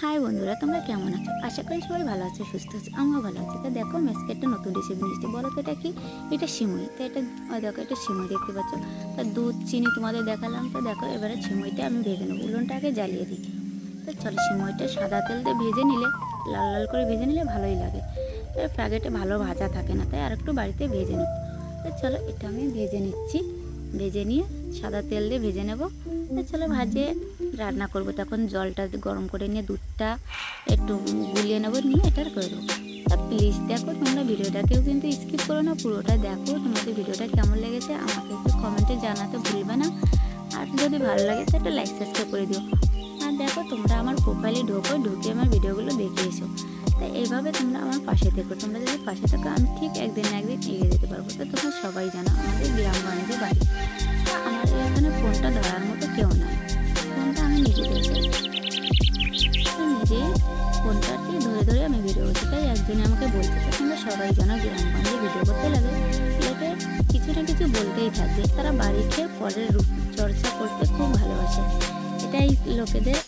High বন্ধুরা, তোমরা কেমন আছো? আশা করি সবাই ভালো আছো, সুস্থ আছো। আমিও ভালো আছি। তো দেখো, আজকে একটা নতুন রেসিপি নিয়ে এসেছি। বলো তো এটা কি? এটা সিমুই। তো এটা দেখো, এটা সিমুই দেখতে পাচ্ছ। তা দুধ চিনি তোমাদের দেখালাম। তো দেখো, এবারে সিমুইটা আমি ভেজে নেবো। উনুনটা আগে জ্বালিয়ে দিই। তো চলো, সিমুইটা সাদা তেল দিয়ে ভেজে নিলে, লাল লাল করে ভেজে নিলে ভালোই লাগে। এবার প্যাকেটে ভালো ভাজা থাকে না, তাই আর একটু বাড়িতে ভেজে নেব। তো চলো, এটা আমি ভেজে নিচ্ছি। ভেজে নিয়ে সাদা তেল দিয়ে ভেজে নেব। তো চলো, ভাজে রান্না করবো। তখন জলটা গরম করে নিয়ে দুধটা একটু গুলিয়ে নেবো, নিয়ে এটা করে দেবো। তা প্লিজ দেখো, তোমরা ভিডিওটাকেও কিন্তু স্কিপ করো না, পুরোটা দেখো। তোমাদের ভিডিওটা কেমন লেগেছে আমাকে একটু কমেন্টে জানাতে ভুলবে না। আর যদি ভালো লাগে তো একটা লাইক সাবস্ক্রাইব করে দিও। আর দেখো, তোমরা আমার প্রোফাইলে ঢুকে আমার ভিডিওগুলো দেখে এসো। তাই এইভাবে তোমরা আমার পাশে থেকো। তোমরা যদি পাশে থাকো, আমি ঠিক একদিন না একদিন এগিয়ে যেতে পারবো। তো তোমরা সবাই জানো, আমাদের গ্রামগঞ্জে বাড়ি। আমাদের এখানে ফোনটা ধরার মতো কেউ নয়। ফোনটা আমি নিজে ফোনটাকে ধরে ধরে আমি ভিডিও করছি। তাই একদিন আমাকে বলছে, তো তোমরা সবাই জানো, গ্রামগঞ্জে ভিডিও করতে লাগে লোকে কিছু না কিছু বলতেই থাকবে। তারা বাড়ি খেয়ে পরের রূপ চর্চা করতে খুব ভালোবাসে। এটাই লোকেদের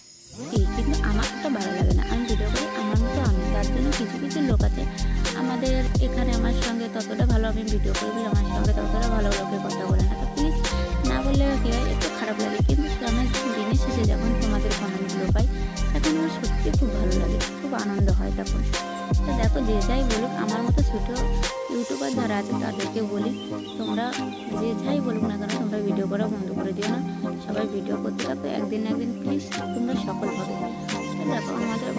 কিন্তু আমার তো ভালো লাগে না। আমি ভিডিও করি আমার মতো আমি, তার জন্য কিছু কিছু লোক আছে আমাদের এখানে আমার সঙ্গে ততটা ভালো আমি ভিডিও করি বলে আমার সঙ্গে ততটা ভালো লোকে কথা বলে না। তো প্লিজ না বললে কি হয়, একটু খারাপ লাগে। কিন্তু আমার দিনের শেষে যখন তোমাদের কমেন্টগুলো পাই, তখন আমার সত্যি খুব ভালো লাগে, খুব আনন্দ হয় তখন। তো দেখো, যে যাই বলুক, আমার মতো ছোটো ইউটিউবার যারা আছে তাদেরকে বলি, তোমরা যে যাই বলুক না কেন, তোমরা ভিডিও করা বন্ধ করে দিও না। সবাই ভিডিও করতে থাকো, একদিন না একদিন প্লিজ তোমরা সফল হবে। তো দেখো,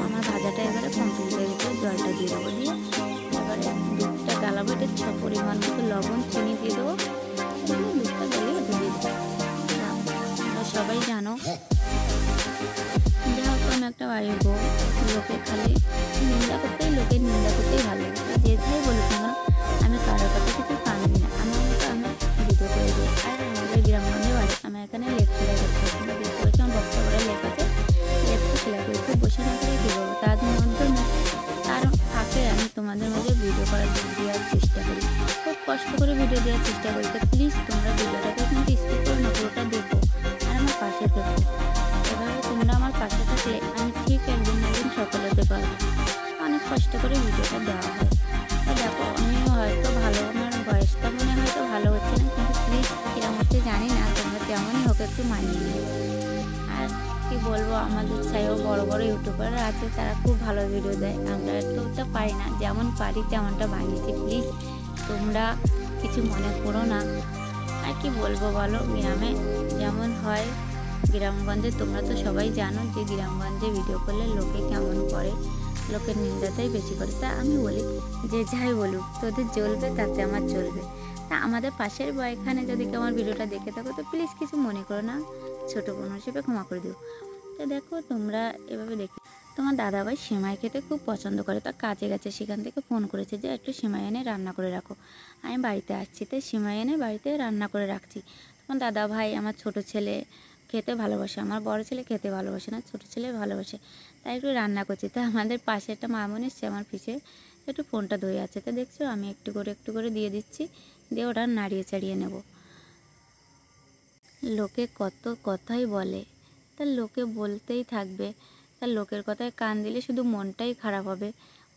আমার ভাজাটা এবারে কমপ্লিট হয়ে গেছে। জলটা দিয়ে দেবো, দিয়ে এবারে দুধটা গালাবো। এটা পরিমাণ মতো লবণ চিনি দিয়ে দেবো। দুধটা গালিয়ে দিয়ে দেবো। তোমরা সবাই জানো, যা হোক আমি একটা বাড়ির বউ, লোকে খালি নিন্দা করতেই ভালো লাগে। যে যাই বলুক না, আমি কারোর কথা কিছু কানবি না। আমার মতো আমি ভিডিও করে দিই। আর আমাদের গ্রামগঞ্জে বাড়ি, আমার এখানে লেকচারে করতে তোমরা দেখতে পাচ্ছি, আমার বক্তা করে লেখাতে লেকচার সেলাই করে খুব বসে না করে কী করবো। তার মধ্যে তার ফাঁকে আমি তোমাদের মাঝে ভিডিও করার দেওয়ার চেষ্টা করি, খুব কষ্ট করে ভিডিও দেওয়ার চেষ্টা করি। তো প্লিজ তোমরা ভিডিওটাকে কিন্তু স্কিপ করো না, পুরোটা দেখো আর আমার পাশে থেকো। এভাবে তোমরা আমার পাশে থাকলে আমি ঠিক একদিন না একদিন সফল হতে পারবো। অনেক কষ্ট করে ভিডিওটা দেওয়া হয়। তো দেখো, আমি হয়তো ভালো, আমার বয়সটা মনে হয়তো ভালো হচ্ছে না, কিন্তু প্লিজ কিরম হচ্ছে জানি না, তোমরা তেমনই হোক একটু মানিয়ে নিও। আর কি বলবো, আমাদের চাইও বড় বড় ইউটিউবাররা আছে, তারা খুব ভালো ভিডিও দেয়। আমরা তো ওটা পারি না, যেমন পারি তেমনটা বানিয়েছি। প্লিজ তোমরা কিছু মনে করো না। আর কি বলবো বলো, গ্রামে যেমন হয়, গ্রামগঞ্জে তোমরা তো সবাই জানো যে গ্রামগঞ্জে ভিডিও করলে লোকে কেমন করে, লোকের নিন্দাটাই বেশি করে। তা আমি বলি, যে যাই বলুক, তোদের জ্বলবে তাতে আমার চলবে। তা আমাদের পাশের বা এখানে যদি কেউ আমার ভিডিওটা দেখে থাকো, তো প্লিজ কিছু মনে করো না, ছোটো বোন হিসেবে ক্ষমা করে দিও। তো দেখো, তোমরা এভাবে দেখি, তোমার দাদাভাই সেমাই খেতে খুব পছন্দ করে। তা কাজে গেছে, সেখান থেকে ফোন করেছে যে একটু সেমাই এনে রান্না করে রাখো। আমি বাড়িতে আসছি, তাই সেমাই এনে বাড়িতে রান্না করে রাখছি। তোমার দাদাভাই, আমার ছোট ছেলে খেতে ভালোবাসে, আমার বড় ছেলে খেতে ভালোবাসে না, ছোটো ছেলে ভালোবাসে, তাই একটু রান্না করছি। তা আমাদের পাশে একটা মামুন এসছে, আমার পিছে একটু ফোনটা ধরে আছে। তো দেখছো, আমি একটু করে দিয়ে দিচ্ছি, দিয়ে ওটা নাড়িয়ে চাড়িয়ে নেব। লোকে কত কথাই বলে, তা লোকে বলতেই থাকবে। তা লোকের কথায় কান দিলে শুধু মনটাই খারাপ হবে।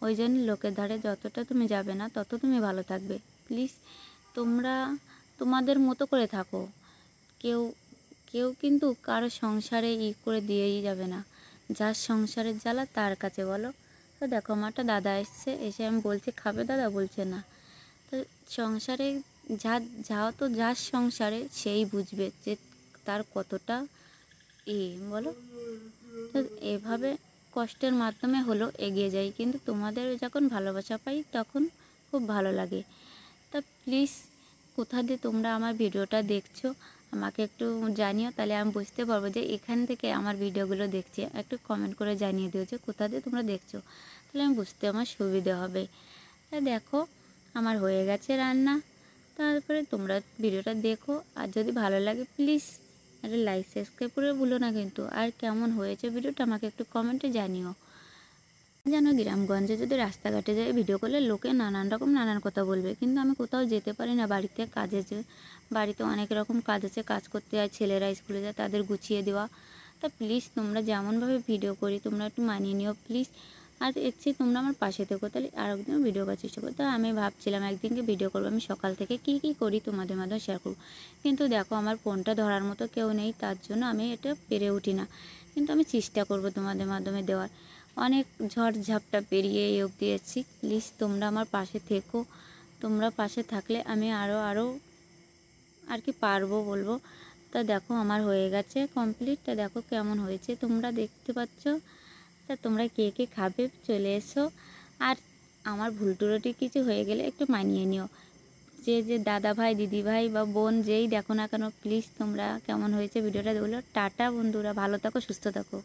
ওই জন্য লোকের ধারে যতটা তুমি যাবে না, তত তুমি ভালো থাকবে। প্লিজ তোমরা তোমাদের মতো করে থাকো। কেউ কেউ কিন্তু কারো সংসারে করে দিয়েই যাবে না। যার সংসারের জ্বালা তার কাছে বলো। তো দেখো, আমার একটা দাদা এসছে, এসে আমি বলছি খাবে দাদা, বলছে না। তো সংসারে যার সংসারে সেই বুঝবে যে তার কতটা বলো। তো এভাবে কষ্টের মাধ্যমে হলো এগিয়ে যাই, কিন্তু তোমাদের যখন ভালোবাসা পাই তখন খুব ভালো লাগে। তা প্লিজ কোথা দিয়ে তোমরা আমার ভিডিওটা দেখছো আমাকে একটু জানিও, তাহলে আমি বুঝতে পারবো যে এখান থেকে আমার ভিডিওগুলো দেখছি। একটু কমেন্ট করে জানিয়ে দিও যে কোথা দিয়ে তোমরা দেখছো, তাহলে আমি বুঝতে আমার সুবিধা হবে। তা দেখো, আমার হয়ে গেছে রান্না। তারপরে তোমরা ভিডিওটা দেখো, আর যদি ভালো লাগে প্লিজ একটা লাইক সাবস্ক্রাইব করে ভুলো না কিন্তু। আর কেমন হয়েছে ভিডিওটা আমাকে একটু কমেন্টে জানিও। জানো, গ্রামগঞ্জে যদি রাস্তাঘাটে যাই ভিডিও করলে লোকে নানান কথা বলবে, কিন্তু আমি কোথাও যেতে পারি না। বাড়িতে অনেক রকম কাজ আছে, কাজ করতে হয়, ছেলেরা স্কুলে যায়, তাদের গুছিয়ে দেওয়া, তা প্লিজ তোমরা যেমনভাবে ভিডিও করি তোমরা একটু মানিয়ে নিও প্লিজ। আর এসে তোমরা আমার পাশে থেকো, তাহলে আর একদিন ভিডিও করার চেষ্টা করো। তো আমি ভাবছিলাম একদিনকে ভিডিও করবো, আমি সকাল থেকে কি করি তোমাদের মাধ্যমে শেয়ার করবো, কিন্তু দেখো আমার ফোনটা ধরার মতো কেউ নেই, তার জন্য আমি এটা পেরে উঠি না। কিন্তু আমি চেষ্টা করব তোমাদের মাধ্যমে দেওয়ার। অনেক ঝড় ঝাপটা পেরিয়ে এই অবধি এসেছি, প্লিজ তোমরা আমার পাশে থেকো। তোমরা পাশে থাকলে আমি আরও আর কি পারবো বলবো। তা দেখো আমার হয়ে গেছে কমপ্লিট। তা দেখো কেমন হয়েছে তোমরা দেখতে পাচ্ছ। তা তোমরা কে খাবে চলে এসো। আর আমার ভুল ত্রুটি কিছু হয়ে গেলে একটু মানিয়ে নিও। যে দাদা ভাই দিদি ভাই বা বোন যেই দেখো না কেন, প্লিজ তোমরা কেমন হয়েছে ভিডিওটা দেখলো। টাটা বন্ধুরা, ভালো থাকো সুস্থ থাকো।